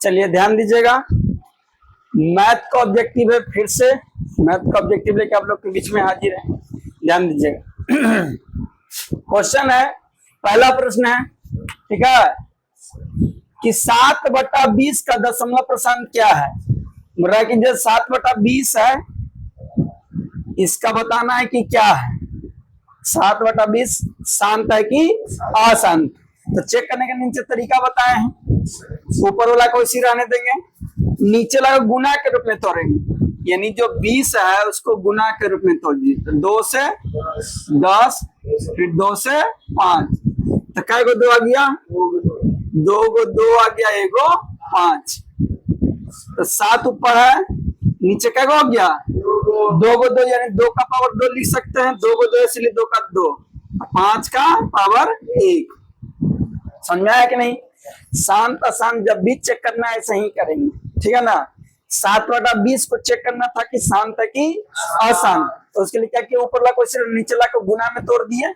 चलिए ध्यान दीजिएगा, मैथ का ऑब्जेक्टिव है। फिर से मैथ का ऑब्जेक्टिव लेके आप लोग के बीच में हाजिर है। ध्यान दीजिएगा, क्वेश्चन है, पहला प्रश्न है, ठीक है, कि 7/20 का दशमलव प्रसंग क्या है। बोल रहा है कि जो 7/20 है इसका बताना है कि क्या है। 7/20 शांत है कि अशांत। तो चेक करने का नीचे तरीका बताए हैं। ऊपर वाला को इसी रहने देंगे, नीचे वाला गुना के रूप में तोड़ेंगे, यानी जो 20 है उसको गुना के रूप में तोड़िए। तो 2 से 10, फिर 2 से 5, तो कै गो 2 आ गया, 2 गो 2 आ गया, 1 गो 5। तो 7 ऊपर है, नीचे कै गो आ गया, 2 गो 2, यानी 2 का पावर 2 लिख सकते हैं। 2 गो 2 इसलिए 2 का 2, 5 का पावर 1। समझ में आया कि नहीं। शांत अशांत जब भी चेक करना है ऐसे ही करेंगे, ठीक है ना। 7/20 को चेक करना था कि शांत है कि अशांत, तो उसके लिए क्या किया, ऊपर वाला को सिर्फ नीचे वाला को गुना में तोड़ दिए।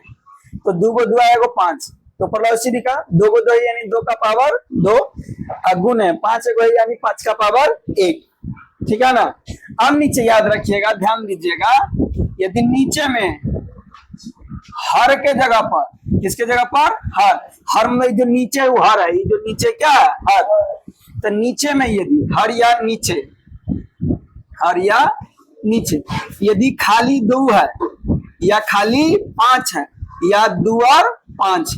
तो 2 गो 2 आएगा 5, तो ऊपर वाला उसी लिखा, 2 गो 2 यानी 2 का पावर 2, गुण है 5 गो यानी 5 का पावर 1, ठीक है ना। अब नीचे याद रखिएगा, ध्यान दीजिएगा, यदि नीचे में हर के जगह पर, किसके जगह पर, हर में जो नीचे है वो हर है, ये जो नीचे क्या है, हर। तो नीचे में यदि हर या नीचे, हर या नीचे, यदि खाली 2 है या खाली 5 है या 2 और 5,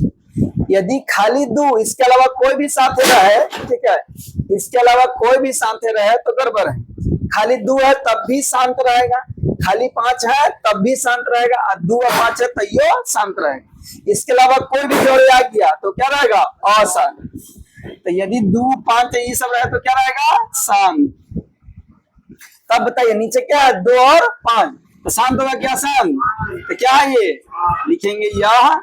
यदि खाली 2 इसके अलावा कोई भी साथ रहे, ठीक है, इसके अलावा कोई भी साथ रहे तो गड़बड़ है। खाली 2 है तब भी शांत रहेगा, खाली 5 है तब भी शांत रहेगा, और 2 और 5 है तो ये शांत रहेगा। इसके अलावा कोई भी जोड़े आ गया तो क्या रहेगा, अशांत। तो यदि 2, 5 ये सब रहे तो क्या रहेगा, शांत। तब बताइए नीचे क्या है, 2 और 5, तो शांत होगा क्या, शांत। तो क्या है ये, लिखेंगे यह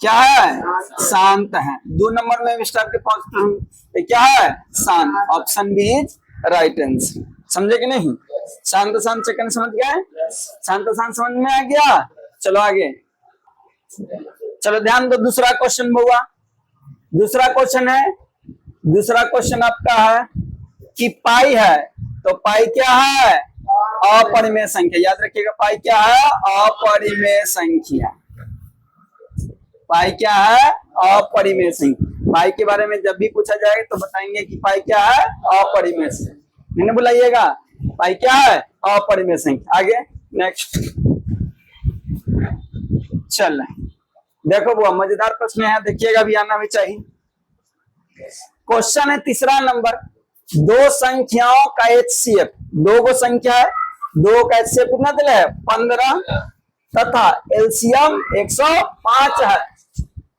क्या है, शांत है। 2 नंबर में स्टार के पहुंचता हूं, तो क्या है, शांत। Option B is right answer. समझे कि नहीं। शांत शांत चेक समझ गए, शांत शांत समझ में आ गया। चलो आगे, चलो ध्यान दो, दूसरा क्वेश्चन हुआ। दूसरा क्वेश्चन है, दूसरा क्वेश्चन आपका है कि पाई है, तो पाई क्या है, अपरिमेय संख्या। याद रखिएगा, पाई क्या है, अपरिमेय संख्या। पाई क्या है, अपरिमेय संख्या। पाई के बारे में जब भी पूछा जाएगा तो बताएंगे कि पाई क्या है, अपरिमेय संख्या। मैंने बुलाइएगा, पाई क्या है, अपरिमेय संख्या। आगे नेक्स्ट, चल देखो बुआ, मजेदार प्रश्न है, देखिएगा, भी आना भी चाहिए। क्वेश्चन है तीसरा नंबर, 2 संख्याओं का HCF, 2 गो संख्या है, 2 का HCF कितना दिला है, 15, तथा एलसीएम 105 है।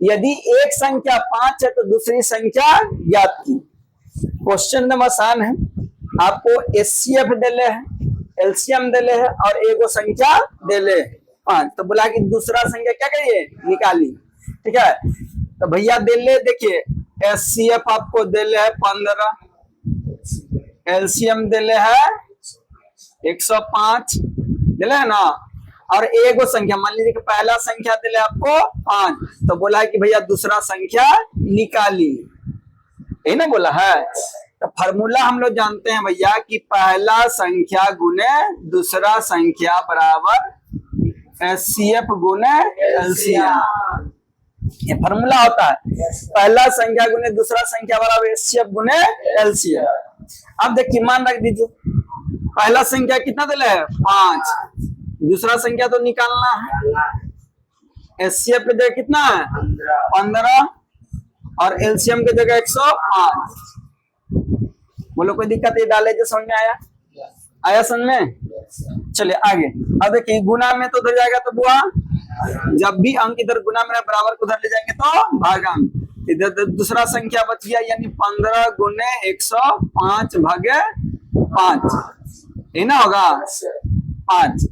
यदि एक संख्या 5 है तो दूसरी संख्या ज्ञात की। क्वेश्चन एकदम आसान है, आपको HCF दिले है, एलसीएम दिले है और एगो संख्या दिले 5, तो बोला कि दूसरा संख्या क्या करिए, निकाली, ठीक है। तो भैया दिले, देखिए HCF आपको दिले है 15, एलसीएम दिले है 105, दिले है ना, और एगो संख्या, मान लीजिए कि पहला संख्या दिले आपको 5, तो बोला है कि भैया दूसरा संख्या निकाली, यही ना बोला है। तो फार्मूला हम लोग जानते हैं भैया कि पहला संख्या गुने दूसरा संख्या बराबर HCF गुने एलसीएम, ये फार्मूला होता है। पहला संख्या गुने दूसरा संख्या बराबर HCF गुने एलसीएम। अब देखिए, मान रख दीजिए, पहला संख्या कितना दिले है, 5, दूसरा संख्या तो निकालना है। HCF की जगह कितना है, 15, और एलसीएम की जगह 105। बोलो कोई दिक्कत ये डाले जो समझ में आया, आया समझ में। चलिए आगे, अब देखिए गुना में तो उधर जाएगा तो बुआ, जब भी अंक इधर गुना में बराबर को उधर ले जाएंगे तो भागा, इधर दूसरा संख्या बच गया, यानी 15 गुने 105 भागे 5, ये ना होगा 5,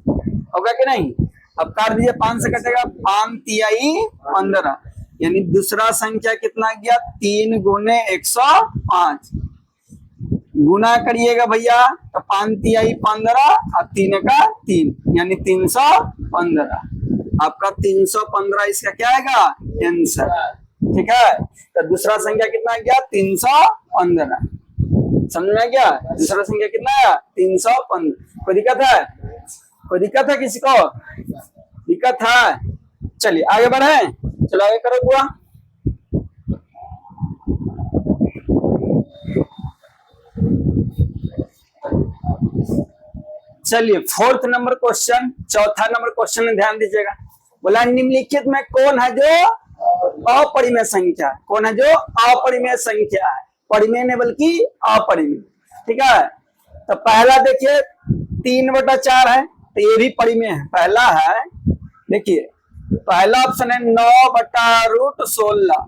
होगा कि नहीं। अब काट दीजिए, 5 से कटेगा 5 तिहाई 15, यानी दूसरा संख्या कितना गया, 3 गुने 105। गुना करिएगा भैया तो 5 तिहाई 15 और 3 का 3, यानी 315। आपका 315 इसका क्या आएगा, आंसर, ठीक है। तो दूसरा संख्या कितना गया, 315। समझ में आ गया? दूसरा संख्या कितना है? 315। कोई दिक्कत है? कोई दिक्कत है किसी को? दिक्कत है? चलिए आगे बढ़े। चलो आगे करो बुआ। चलिए फोर्थ नंबर क्वेश्चन, चौथा नंबर क्वेश्चन में ध्यान दीजिएगा। बोला निम्नलिखित में कौन है जो अपरिमेय संख्या है? कौन है जो अपरिमेय संख्या है? परिमेय नहीं बल्कि अपरिमेय। ठीक है, तो पहला देखिए 3/4 है, तो ये भी परिमेय है। पहला है, देखिए पहला ऑप्शन है 9/√16,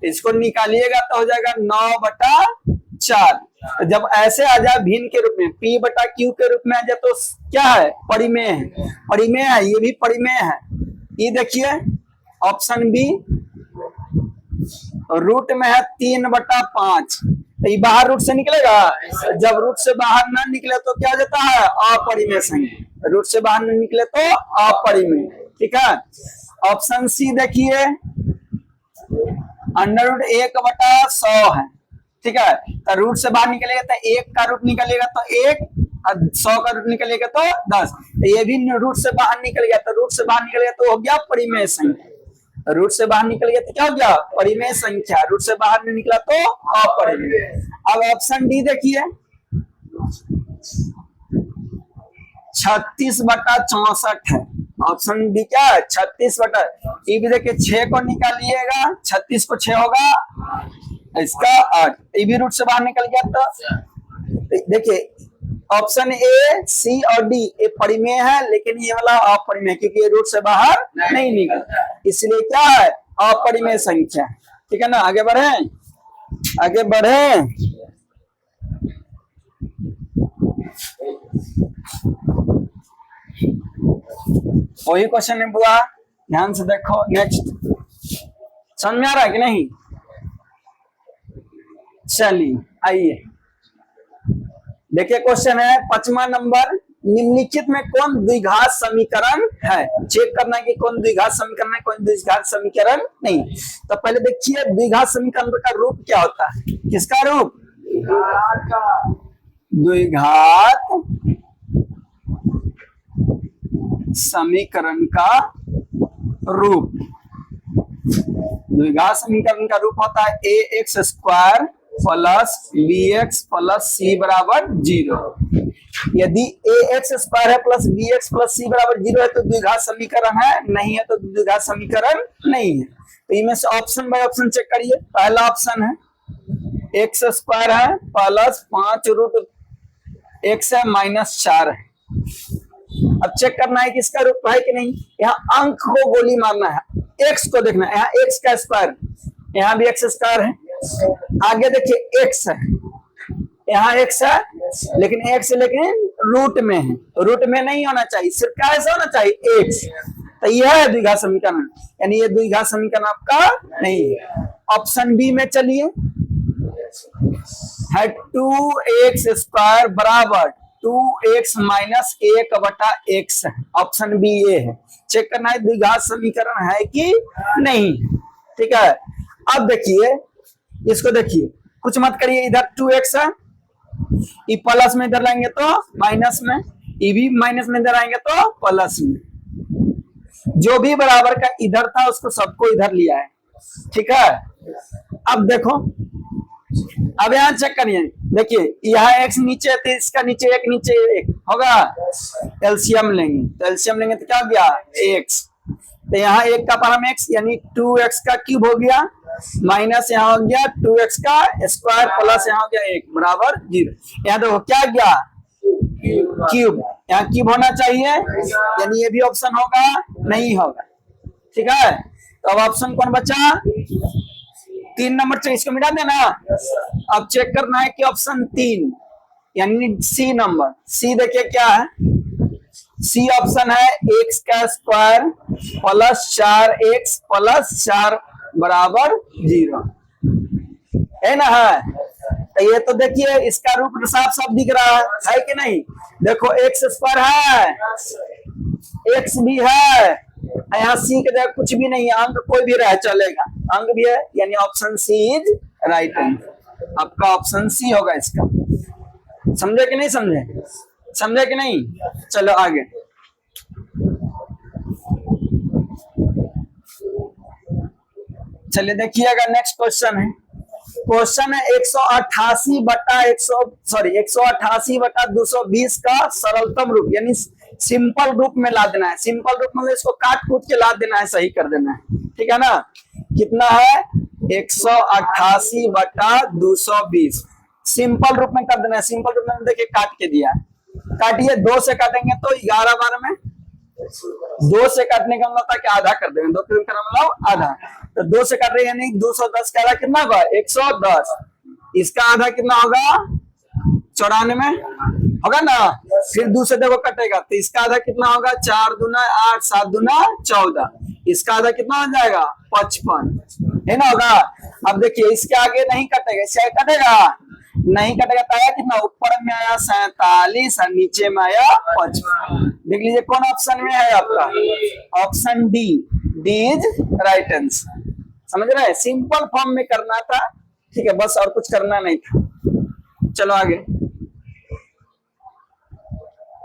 इसको निकालिएगा तो हो जाएगा 9/4। तो जब ऐसे आ जाए भिन्न के रूप में, P/Q के रूप में आ जाए तो क्या है? परिमेय है। परिमेय है, ये भी परिमेय है। ये देखिए ऑप्शन बी रूट में है 3/5, तो ये बाहर रूट से निकलेगा। जब रूट से बाहर ना निकले तो क्या जाता है? अपरिमेय संख्या। रूट से बाहर नहीं निकले तो अपरिमेय। ठीक है, ऑप्शन सी देखिए √1/100 है। ठीक है, तो रूट से बाहर निकलेगा तो 1 का रूट निकलेगा तो 1, और 100 का रूट निकलेगा तो 10। तो ये भी रूट से बाहर निकल गया, तो रूट से बाहर निकल गया तो हो गया परिमेय संख्या। रूट से बाहर निकल गया तो क्या हो गया? परिमेय संख्या। रूट से बाहर नहीं निकला तो अपरिमेय। अब ऑप्शन डी देखिए 36/64 है। ऑप्शन डी क्या है? 36 ये भी देखिए 6 को निकालिएगा, 36 को 6 होगा इसका 8। ये भी रूट से बाहर निकल गया। तो देखिए ऑप्शन ए, सी और डी ये परिमेय है, लेकिन ये वाला अपरिमेय, क्योंकि ये रूट से बाहर नहीं निकलता, इसलिए क्या है? अपरिमेय संख्या। ठीक है ना, आगे बढ़े। आगे बढ़े। वही क्वेश्चन है बुआ, ध्यान से देखो। नेक्स्ट समझ में आ रहा है कि नहीं? चलिए आइए देखिए, क्वेश्चन है 5वां नंबर, निम्नलिखित में कौन द्विघात समीकरण है? चेक करना है कि कौन द्विघात समीकरण है, कौन द्विघात समीकरण नहीं। तो पहले देखिए द्विघात समीकरण का रूप क्या होता है? किसका रूप? द्विघात समीकरण का रूप। द्विघात समीकरण का रूप होता है ax² plus bx plus c बराबर 0। यदि ax² है प्लस bx प्लस c बराबर 0 है तो द्विघात समीकरण है, नहीं है तो द्विघात समीकरण नहीं है। तो इनमें से ऑप्शन बाय ऑप्शन चेक करिए। पहला ऑप्शन है x² है प्लस 5√x है माइनस 4 है। अब चेक करना है कि इसका रूप है कि नहीं। यहाँ अंक को गोली मारना है, x को देखना है। यहाँ x का स्क्वायर, यहाँ भी x² है। आगे देखिए x है, यहाँ x है, लेकिन x रूट में है। रूट में नहीं होना चाहिए, सिर्फ कैसे होना चाहिए? x। तो यह है द्विघात समीकरण, यानी ये द्विघात समीकरण आपका नहीं है। ऑप्शन बी में चलिए है 2x² बराबर 2x minus 1/x। Option B ये है। चेक करना है द्विघात समीकरण है कि नहीं। ठीक है, अब देखिए इसको, देखिए कुछ मत करिए। इधर 2x है, ये प्लस में इधर लाएंगे तो माइनस में, ये भी माइनस में इधर आएंगे तो प्लस में। जो भी बराबर का इधर था उसको सबको इधर लिया है। ठीक है, अब देखो, अब यहाँ चेक करिए। देखिए यहाँ x नीचे है तो इसका नीचे एक होगा। एलसीएम लेंगे तो क्या हो गया? x। तो यहाँ 1 का पावर में x यानी 2x का क्यूब हो गया, माइनस यहाँ हो गया 2x का स्क्वायर प्लस यहाँ हो गया 1 बराबर 0। यहाँ देखो क्या गया? क्यूब। यहाँ क्यूब होना चाहिए, यानी ये भी ऑप्शन होगा, नहीं होगा। ठीक है, तो अब ऑप्शन कौन बचा? 3 नंबर चाहिए, इसको मिटा देना। अब चेक करना है कि ऑप्शन 3 यानी सी नंबर। सी देखिए क्या है? सी ऑप्शन है x का स्क्वायर प्लस 4x प्लस 4 बराबर 0 है ना? है तो ये तो देखिए इसका रूप साफ साफ दिख रहा है कि नहीं? देखो x² है, x भी है, यहाँ सी के जगह कुछ भी नहीं है, अंक कोई भी रह चलेगा, अंक भी है, यानी option C is right answer. आपका ऑप्शन सी होगा इसका। समझे कि नहीं समझे? समझे कि नहीं? चलो आगे। चलिए देखिएगा, नेक्स्ट क्वेश्चन है। क्वेश्चन है 188 बटा 220 का सरलतम रूप, यानी सिंपल रूप में ला देना है। सिंपल रूप मतलब इसको काट कूट के ला देना है, सही कर देना है, ठीक है ना। कितना है? 188 बटा 220 सिंपल रूप में कर देना है। सिंपल रूप में देखिए काट के दिया है, काटिए, 2 से काटेंगे तो 11 बार में 2 से काटने का मतलब था कि आधा कर देंगे, 2 3 का मतलब आधा, तो 2 से काट रहे हैं, यानी 210 का आधा कितना होगा? 110। इसका आधा कितना होगा? 94 होगा ना। फिर दूसरे देखो कटेगा तो इसका आधा कितना होगा? 4 दूना 8, 7 दूना 14। इसका आधा कितना हो जाएगा? 55 है ना, होगा। अब देखिए इसके आगे नहीं कटेगा, इसके आगे कटेगा नहीं कटेगा, तो आया कितना? ऊपर में आया 47 और नीचे में आया 55। देख लीजिए कौन ऑप्शन में है आपका? Option D, D is right answer. समझ रहे हैं? सिंपल फॉर्म में करना था, ठीक है, बस और कुछ करना नहीं था। चलो आगे।